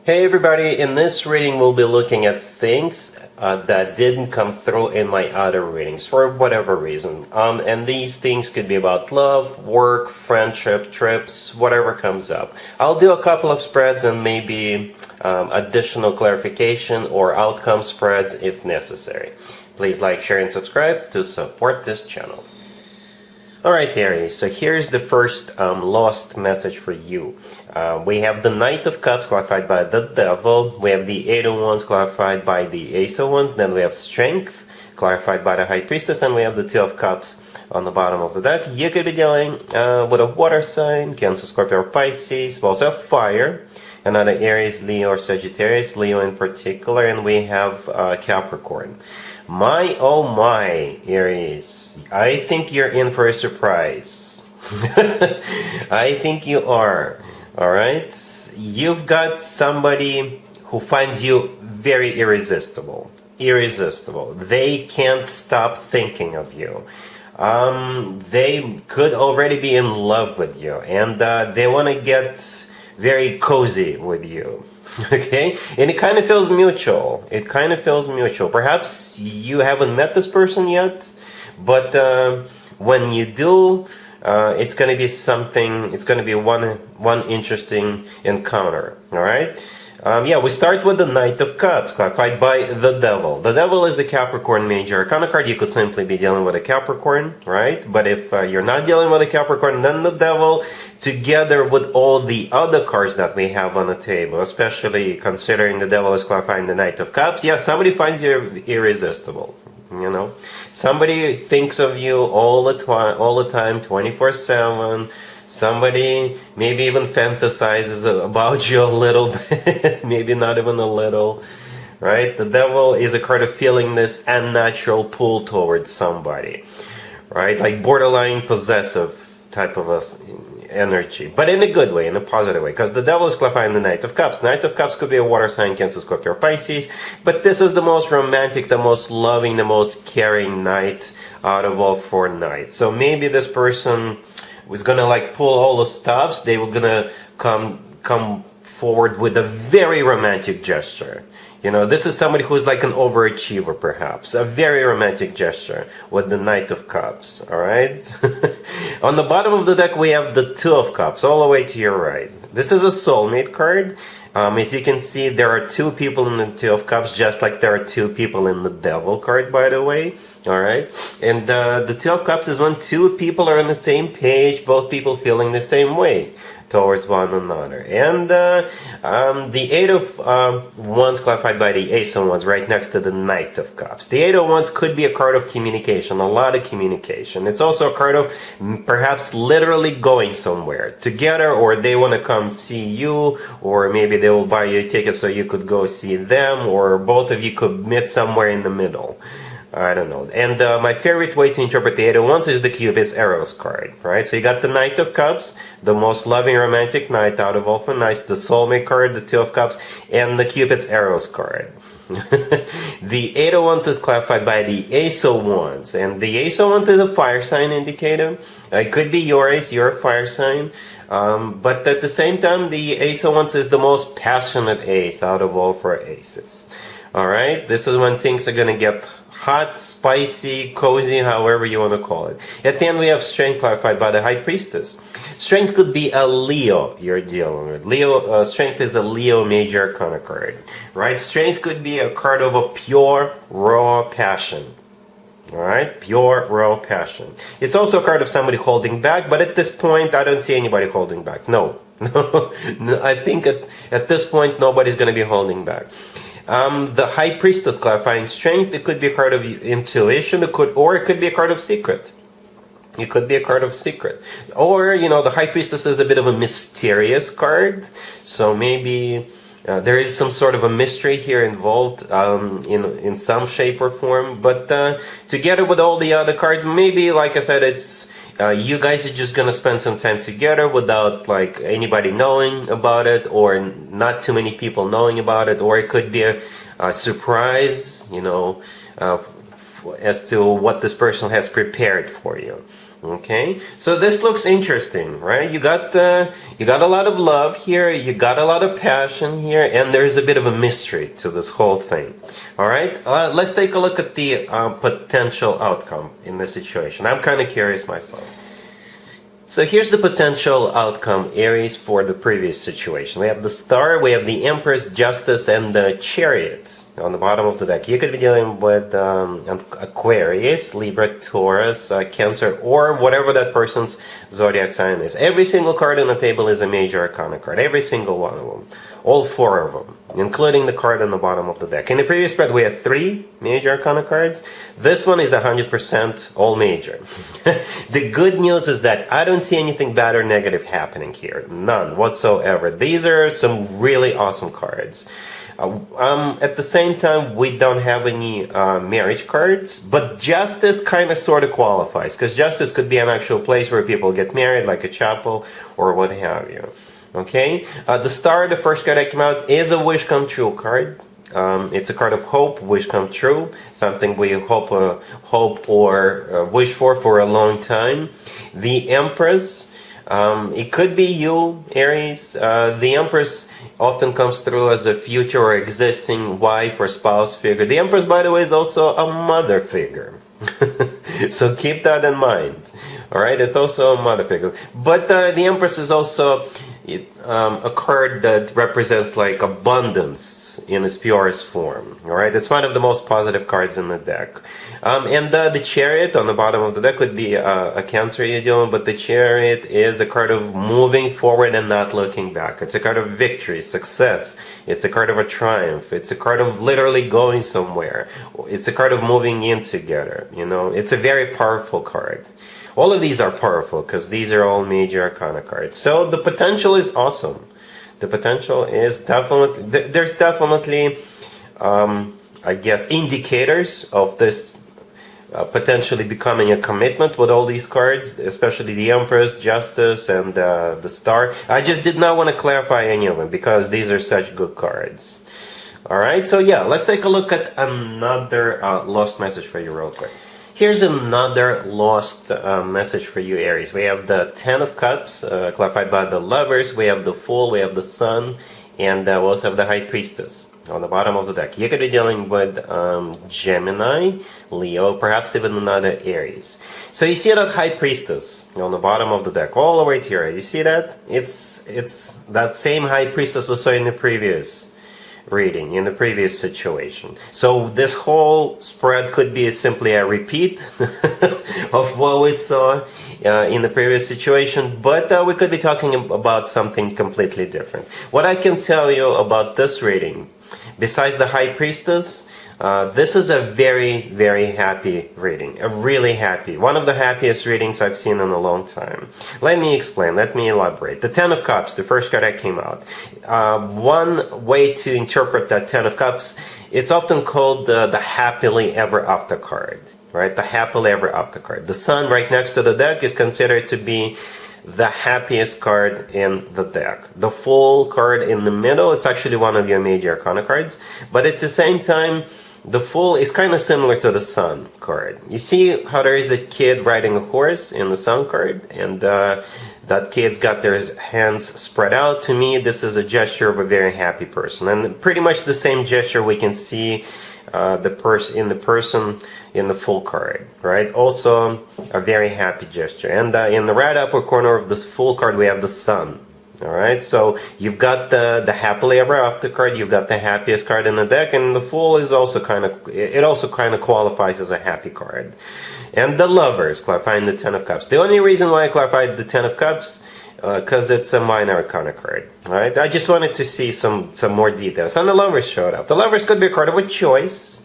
Hey everybody, in this reading we'll be looking at things that didn't come through in my other readings for whatever reason. And these things could be about love, work, friendship, trips, whatever comes up. I'll do a couple of spreads and maybe additional clarification or outcome spreads if necessary. Please like, share, and subscribe to support this channel. Alright Aries, so here's the first lost message for you. We have the Knight of Cups clarified by the Devil, we have the Eight of Wands clarified by the Ace of Wands, then we have Strength clarified by the High Priestess, and we have the Two of Cups on the bottom of the deck. You could be dealing with a water sign, Cancer, Scorpio, or Pisces. We also have Fire, another Aries, Leo, or Sagittarius, Leo in particular, and we have Capricorn. My oh my, Aries, I think you're in for a surprise. I think you are. Alright? You've got somebody who finds you very irresistible. Irresistible. They can't stop thinking of you. They could already be in love with you, and they want to get very cozy with you. Okay, and it kind of feels mutual. It kind of feels mutual. Perhaps you haven't met this person yet, but when you do, it's going to be something. It's going to be one interesting encounter. All right. Yeah, we start with the Knight of Cups, clarified by the Devil. The Devil is a Capricorn major arcana card. You could simply be dealing with a Capricorn, right? But if you're not dealing with a Capricorn, then the Devil, together with all the other cards that we have on the table, especially considering the Devil is clarifying the Knight of Cups, yeah, somebody finds you irresistible. You know, somebody thinks of you all the time, 24/7. Somebody maybe even fantasizes about you a little bit, maybe not even a little, right? The Devil is a card of feeling this unnatural pull towards somebody, right? Like borderline possessive type of energy, but in a good way, in a positive way, because the Devil is clarifying the Knight of Cups. Knight of Cups could be a water sign, Cancer, Scorpio, or Pisces, but this is the most romantic, the most loving, the most caring knight out of all four knights. So maybe this person was gonna like pull all the stops. They were gonna come forward with a very romantic gesture. You know, this is somebody who's like an overachiever, perhaps. A very romantic gesture with the Knight of Cups, alright? On the bottom of the deck, we have the Two of Cups, all the way to your right. This is a soulmate card. As you can see, there are two people in the Two of Cups, just like there are two people in the Devil card, by the way. Alright? And the Two of Cups is when two people are on the same page, both people feeling the same way towards one another. And the Eight of Wands clarified by the Ace of Wands right next to the Knight of Cups. The Eight of Wands could be a card of communication, a lot of communication. It's also a card of perhaps literally going somewhere together, or they want to come see you, or maybe they will buy you a ticket so you could go see them, or both of you could meet somewhere in the middle. I don't know. And my favorite way to interpret the Eight of Wands is the Cupid's Arrows card, right? So you got the Knight of Cups, the most loving romantic knight out of all four knights, the soulmate card, the Two of Cups, and the Cupid's Arrows card. The Eight of Wands is clarified by the Ace of Wands, and the Ace of Wands is a fire sign indicator. It could be your ace, your fire sign, but at the same time, the Ace of Wands is the most passionate ace out of all four aces. Alright, this is when things are gonna get hot, spicy, cozy, however you want to call it. At the end, we have Strength clarified by the High Priestess. Strength could be a Leo you're dealing with. Leo, Strength is a Leo major arcana card, right? Strength could be a card of a pure, raw passion. Alright, pure, raw passion. It's also a card of somebody holding back, but at this point, I don't see anybody holding back. No. I think at this point, nobody's going to be holding back. The High Priestess clarifying Strength, it could be a card of intuition, or it could be a card of secret. It could be a card of secret. Or, you know, the High Priestess is a bit of a mysterious card, so maybe there is some sort of a mystery here involved in some shape or form. But together with all the other cards, maybe, like I said, it's you guys are just gonna spend some time together without like anybody knowing about it, or not too many people knowing about it, or it could be a surprise, you know, as to what this person has prepared for you. Okay, so this looks interesting, right? You got a lot of love here, you got a lot of passion here, and there's a bit of a mystery to this whole thing. All right, let's take a look at the potential outcome in this situation. I'm kind of curious myself. So here's the potential outcome, Aries, for the previous situation. We have the Star, we have the Empress, Justice, and the Chariot on the bottom of the deck. You could be dealing with Aquarius, Libra, Taurus, Cancer, or whatever that person's zodiac sign is. Every single card on the table is a major arcana card. Every single one of them. All four of them, including the card on the bottom of the deck. In the previous spread, we had 3 major arcana cards. This one is 100% all major. The good news is that I don't see anything bad or negative happening here. None whatsoever. These are some really awesome cards. At the same time, we don't have any marriage cards, but Justice kind of sort of qualifies, because Justice could be an actual place where people get married, like a chapel or what have you. Okay, the Star, the first card that came out, is a wish come true card. It's a card of hope, wish come true, something we hope or wish for a long time. The Empress, it could be you, Aries. The Empress often comes through as a future or existing wife or spouse figure. The Empress, by the way, is also a mother figure. So keep that in mind. All right, it's also a mother figure. But the Empress is also a card that represents like abundance in its purest form. All right, it's one of the most positive cards in the deck. And the Chariot on the bottom of the deck could be a Cancer you're dealing, but the Chariot is a card of moving forward and not looking back. It's a card of victory, success. It's a card of a triumph. It's a card of literally going somewhere. It's a card of moving in together. You know, it's a very powerful card. All of these are powerful because these are all major arcana cards. So the potential is awesome. The potential is definitely, there's definitely, I guess, indicators of this potentially becoming a commitment with all these cards, especially the Empress, Justice, and the Star. I just did not want to clarify any of them because these are such good cards. All right, so yeah, let's take a look at another lost message for you real quick. Here's another lost message for you, Aries. We have the Ten of Cups, clarified by the Lovers. We have the Fool, we have the Sun, and we also have the High Priestess on the bottom of the deck. You could be dealing with Gemini, Leo, perhaps even another Aries. So you see that High Priestess on the bottom of the deck, all the way here. You see that? It's that same High Priestess we saw in the previous reading, in the previous situation. So this whole spread could be simply a repeat of what we saw in the previous situation, but we could be talking about something completely different. What I can tell you about this reading, besides the High Priestess, this is a very, very happy reading. A really happy. One of the happiest readings I've seen in a long time. Let me explain. Let me elaborate. The Ten of Cups, the first card that came out. One way to interpret that Ten of Cups, it's often called the happily ever after card. Right? The happily ever after card. The Sun right next to the deck is considered to be the happiest card in the deck. The Fool card in the middle, it's actually one of your major arcana cards, but at the same time, the Fool is kind of similar to the Sun card. You see how there is a kid riding a horse in the Sun card, and that kid's got their hands spread out. To me, this is a gesture of a very happy person, and pretty much the same gesture we can see the person in the Fool card, right? Also a very happy gesture. And in the right upper corner of this Fool card, we have the Sun. All right, so you've got the happily ever after card, you've got the happiest card in the deck, and the Fool is also kind of qualifies as a happy card. And the Lovers, clarifying the Ten of Cups. The only reason why I clarified the Ten of Cups, because it's a minor arcana card. All right, I just wanted to see some more details. And the Lovers showed up. The Lovers could be a card of a choice.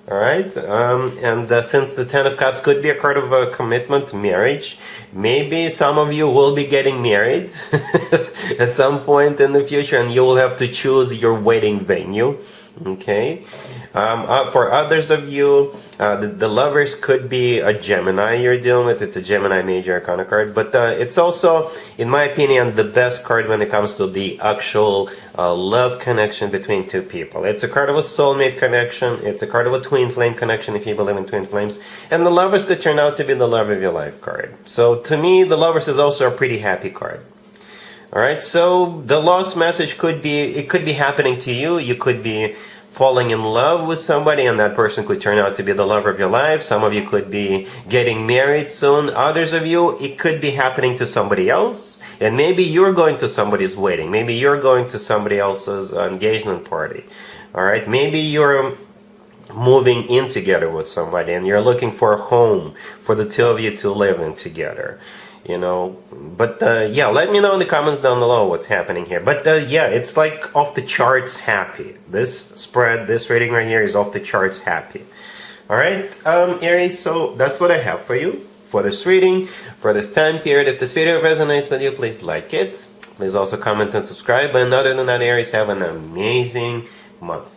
All right, and since the Ten of Cups could be a card of a commitment, marriage, maybe some of you will be getting married at some point in the future, and you will have to choose your wedding venue. Okay, for others of you, The lovers could be a Gemini you're dealing with. It's a Gemini major arcana card, but it's also, in my opinion, the best card when it comes to the actual love connection between two people. It's a card of a soulmate connection. It's a card of a twin flame connection, if you believe in twin flames. And the lovers could turn out to be the love of your life card. So to me, the lovers is also a pretty happy card. All right, so the lost message could be, it could be happening to you. You could be falling in love with somebody, and that person could turn out to be the lover of your life. Some of you could be getting married soon. Others of you, it could be happening to somebody else. And maybe you're going to somebody's wedding. Maybe you're going to somebody else's engagement party. All right, maybe you're moving in together with somebody and you're looking for a home for the two of you to live in together. You know, but yeah, let me know in the comments down below what's happening here. But yeah, it's like off the charts happy. This spread, this reading right here is off the charts happy. All right, Aries, so that's what I have for you for this reading, for this time period. If this video resonates with you, please like it. Please also comment and subscribe. And other than that, Aries, have an amazing month.